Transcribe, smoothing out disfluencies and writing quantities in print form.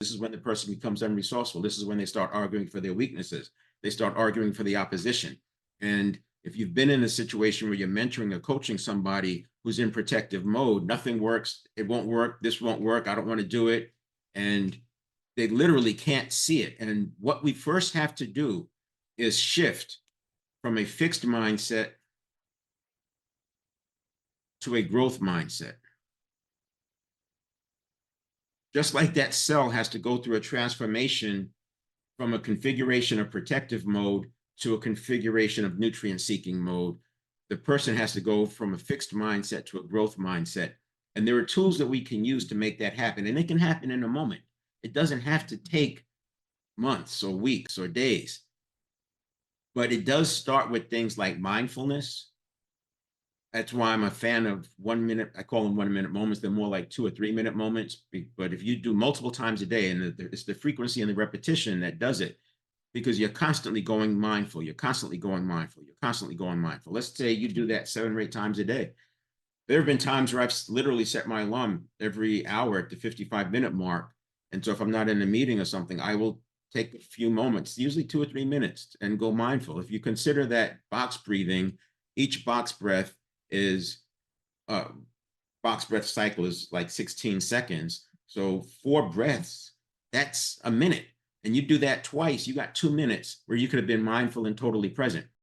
This is when the person becomes unresourceful. This is when they start arguing for their weaknesses. They start arguing for the opposition. And if you've been in a situation where you're mentoring or coaching somebody who's in protective mode, nothing works, it won't work, this won't work, I don't want to do it. And they literally can't see it. And what we first have to do is shift from a fixed mindset to a growth mindset. Just like that cell has to go through a transformation from a configuration of protective mode to a configuration of nutrient seeking mode, the person has to go from a fixed mindset to a growth mindset. And there are tools that we can use to make that happen. And it can happen in a moment. It doesn't have to take months or weeks or days. But it does start with things like mindfulness. That's why I'm a fan of 1 minute. I call them 1 minute moments. They're more like 2 or 3 minute moments. But if you do multiple times a day, and it's the frequency and the repetition that does it, because you're constantly going mindful. You're constantly going mindful. You're constantly going mindful. Let's say you do that 7 or 8 times a day. There have been times where I've literally set my alarm every hour at the 55-minute mark. And so if I'm not in a meeting or something, I will take a few moments, usually 2 or 3 minutes, and go mindful. If you consider that box breathing, each box breath cycle is like 16 seconds. So 4 breaths, that's a minute. And you do that twice, you got 2 minutes where you could have been mindful and totally present.